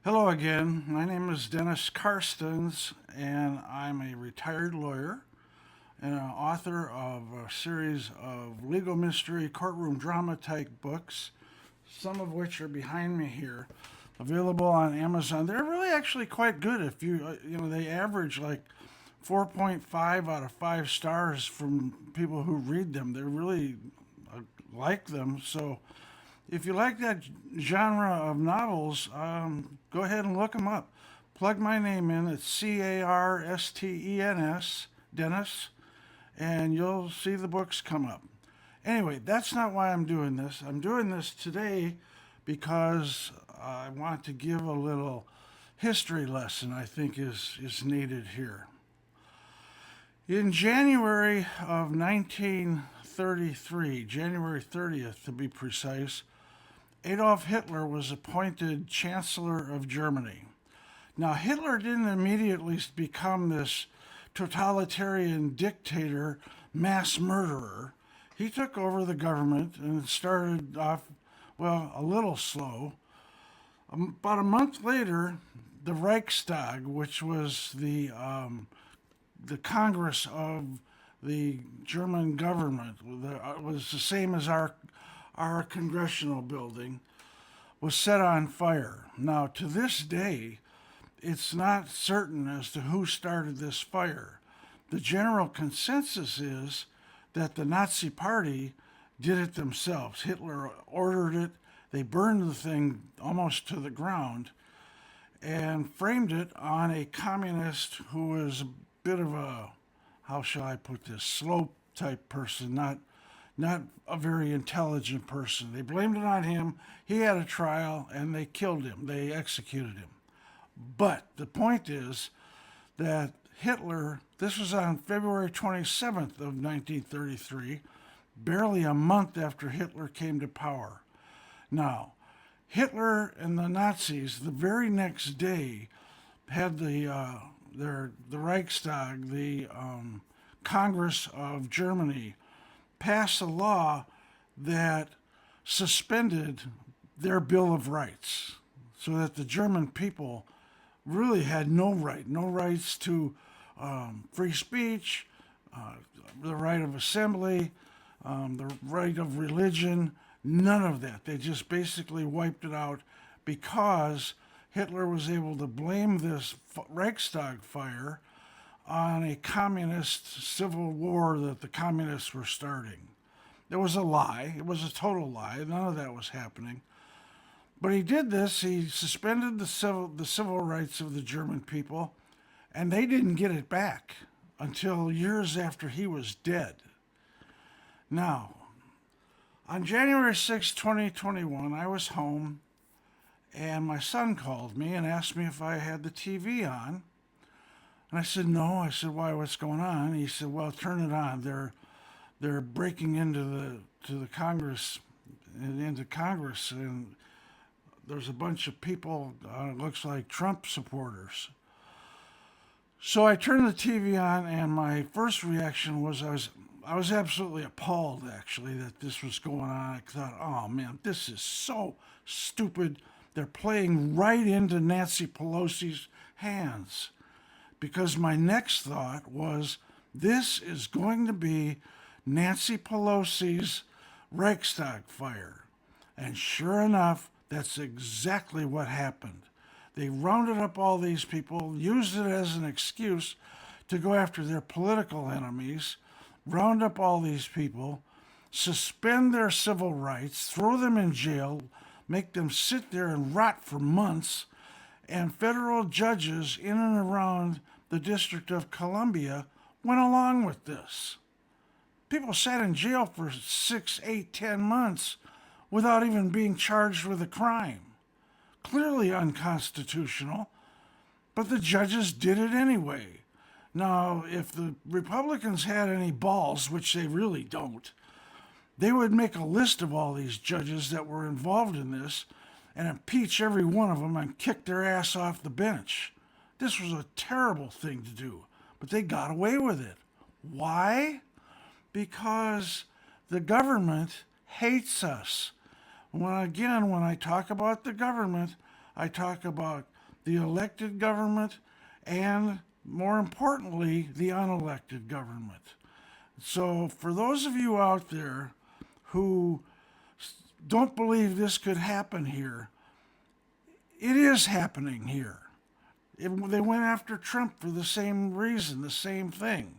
Hello again. My name is Dennis Karstens, and I'm a retired lawyer and an author of a series of legal mystery courtroom drama type books, some of which are behind me here, available on Amazon. They're really actually quite good. If they average like 4.5 out of 5 stars from people who read them. They really like them. So if you like that genre of novels, go ahead and look them up. Plug my name in. It's Carstens, Dennis, and you'll see the books come up. Anyway, that's not why I'm doing this. I'm doing this today because I want to give a little history lesson I think is needed here. In January of 1933, January 30th to be precise, Adolf Hitler was appointed Chancellor of Germany. Now, Hitler didn't immediately become this totalitarian dictator, mass murderer. He took over the government and it started off, well, a little slow. About a month later, the Reichstag, which was the Congress of the German government, was the same as our congressional building, was set on fire. Now, to this day, it's not certain as to who started this fire. The general consensus is that the Nazi Party did it themselves. Hitler ordered it. They burned the thing almost to the ground and framed it on a communist who was a bit of a, how shall I put this, slow type person, not a very intelligent person. They blamed it on him. He had a trial and they killed him. They executed him. But the point is that Hitler, this was on February 27th of 1933, barely a month after Hitler came to power. Now, Hitler and the Nazis the very next day had the Reichstag, the Congress of Germany, pass a law that suspended their Bill of Rights so that the German people really had no rights to free speech, the right of assembly, the right of religion, none of that. They just basically wiped it out because Hitler was able to blame this Reichstag fire on a communist civil war that the communists were starting. It was a lie. It was a total lie. None of that was happening. But he did this. He suspended the civil rights of the German people, and they didn't get it back until years after he was dead. Now, on January 6, 2021, I was home, and my son called me and asked me if I had the TV on. And I said, no. I said, why, what's going on? He said, well, turn it on. They're breaking into the Congress, and there's a bunch of people, looks like Trump supporters. So I turned the TV on, and my first reaction was I was absolutely appalled, actually, that this was going on. I thought, oh man, this is so stupid. They're playing right into Nancy Pelosi's hands. Because my next thought was, this is going to be Nancy Pelosi's Reichstag fire. And sure enough, that's exactly what happened. They rounded up all these people, used it as an excuse to go after their political enemies, round up all these people, suspend their civil rights, throw them in jail, make them sit there and rot for months, and federal judges in and around the District of Columbia went along with this. People sat in jail for 6, 8, 10 months without even being charged with a crime. Clearly unconstitutional, but the judges did it anyway. Now, if the Republicans had any balls, which they really don't, they would make a list of all these judges that were involved in this and impeach every one of them and kick their ass off the bench. This was a terrible thing to do, but they got away with it. Why? Because the government hates us. When I talk about the government, I talk about the elected government and, more importantly, the unelected government. So, for those of you out there who don't believe this could happen here, it is happening here. They went after Trump for the same reason, the same thing.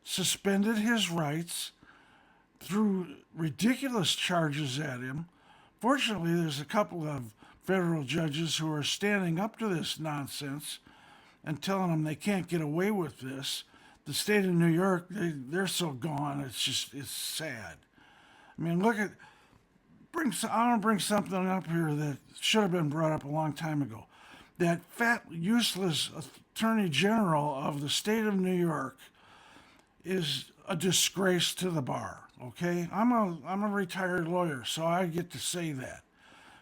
Suspended his rights, threw ridiculous charges at him. Fortunately, there's a couple of federal judges who are standing up to this nonsense and telling them they can't get away with this. The state of New York, they're so gone, it's sad. I mean, I want to bring something up here that should have been brought up a long time ago. That fat, useless Attorney General of the state of New York is a disgrace to the bar, okay? I'm a retired lawyer, so I get to say that.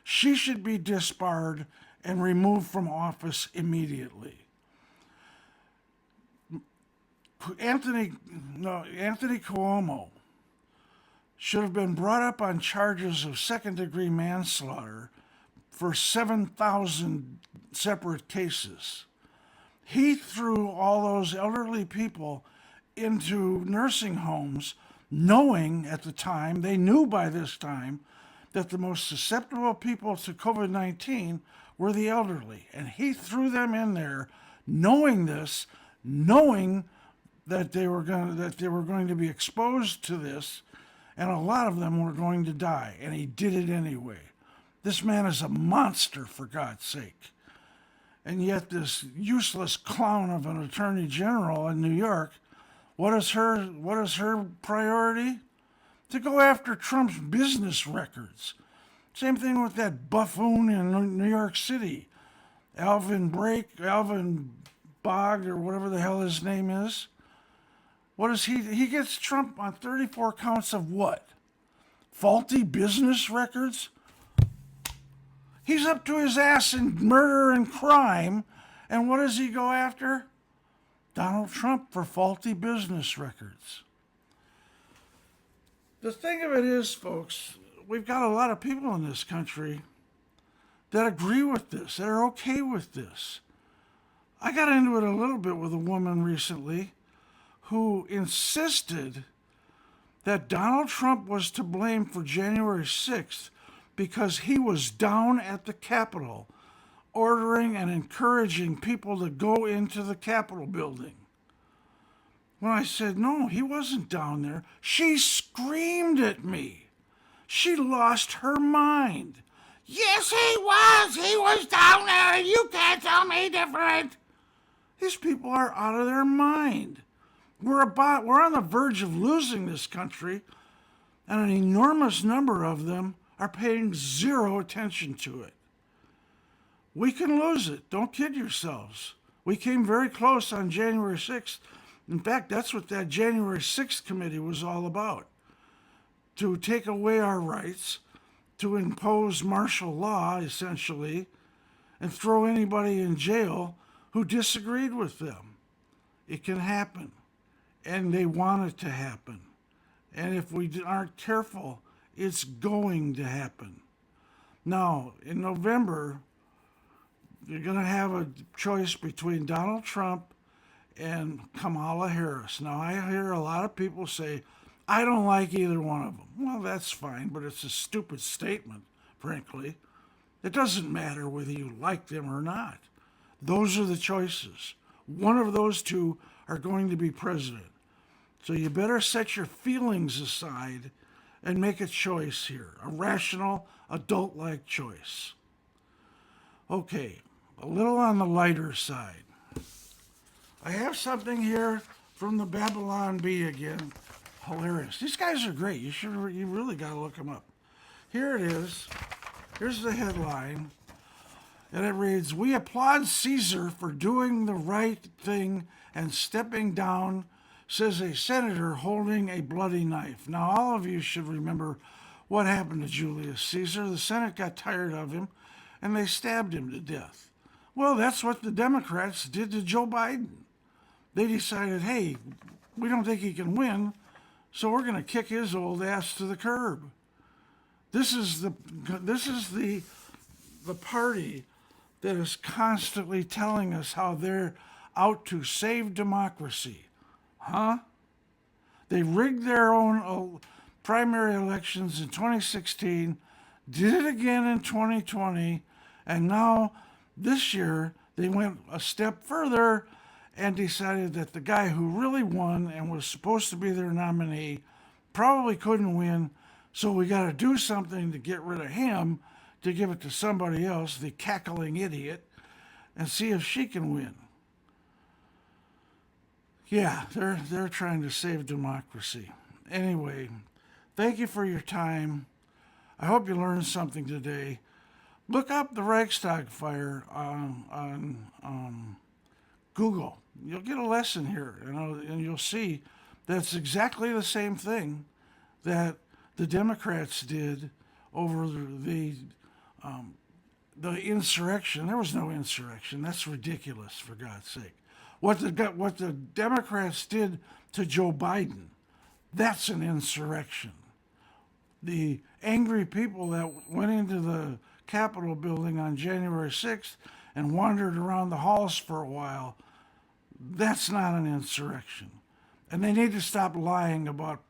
She should be disbarred and removed from office immediately. Anthony Cuomo should have been brought up on charges of second-degree manslaughter for 7,000 separate cases. He threw all those elderly people into nursing homes, knowing at the time, they knew by this time, that the most susceptible people to COVID-19 were the elderly. And he threw them in there, knowing this, knowing that they were going to be exposed to this, and a lot of them were going to die, and he did it anyway. This man is a monster, for God's sake. And yet this useless clown of an attorney general in New York, what is her priority? To go after Trump's business records. Same thing with that buffoon in New York City, Alvin Bogg, or whatever the hell his name is. What is he gets Trump on 34 counts of what? Faulty business records? He's up to his ass in murder and crime, and what does he go after? Donald Trump for faulty business records. The thing of it is, folks, we've got a lot of people in this country that agree with this, that are okay with this. I got into it a little bit with a woman recently who insisted that Donald Trump was to blame for January 6th because he was down at the Capitol ordering and encouraging people to go into the Capitol building. When I said, no, he wasn't down there, she screamed at me. She lost her mind. Yes, he was. He was down there. You can't tell me different. These people are out of their mind. We're on the verge of losing this country, and an enormous number of them are paying zero attention to it. We can lose it. Don't kid yourselves. We came very close on January 6th. In fact, that's what that January 6th committee was all about. To take away our rights, to impose martial law, essentially, and throw anybody in jail who disagreed with them. It can happen. And they want it to happen. And if we aren't careful, it's going to happen. Now, in November, you're going to have a choice between Donald Trump and Kamala Harris. Now, I hear a lot of people say, I don't like either one of them. Well, that's fine, but it's a stupid statement, frankly. It doesn't matter whether you like them or not. Those are the choices. One of those two are going to be president. So you better set your feelings aside and make a choice here, a rational, adult-like choice. Okay, a little on the lighter side. I have something here from the Babylon Bee again. Hilarious. These guys are great. You really got to look them up. Here it is. Here's the headline. And it reads, "We applaud Caesar for doing the right thing and stepping down," says a senator holding a bloody knife. Now, all of you should remember what happened to Julius Caesar. The Senate got tired of him, and they stabbed him to death. Well, that's what the Democrats did to Joe Biden. They decided, hey, we don't think he can win, so we're going to kick his old ass to the curb. This is the party that is constantly telling us how they're out to save democracy. Huh? They rigged their own primary elections in 2016, did it again in 2020, and now this year they went a step further and decided that the guy who really won and was supposed to be their nominee probably couldn't win, so we got to do something to get rid of him to give it to somebody else, the cackling idiot, and see if she can win. Yeah, they're trying to save democracy. Anyway, thank you for your time. I hope you learned something today. Look up the Reichstag fire on Google. You'll get a lesson here, and you'll see that's exactly the same thing that the Democrats did over the insurrection. There was no insurrection. That's ridiculous, for God's sake. What the Democrats did to Joe Biden, that's an insurrection. The angry people that went into the Capitol building on January 6th and wandered around the halls for a while, that's not an insurrection. And they need to stop lying about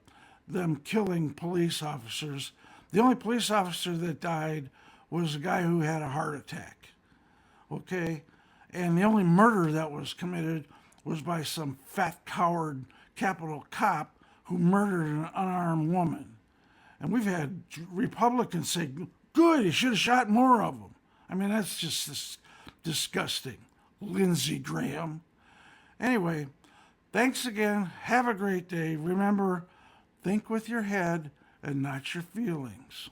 them killing police officers. The only police officer that died was a guy who had a heart attack. Okay? And the only murder that was committed was by some fat coward Capitol cop who murdered an unarmed woman. And we've had Republicans say, good, he should have shot more of them. I mean, that's just disgusting. Lindsey Graham. Anyway, thanks again. Have a great day. Remember, think with your head and not your feelings.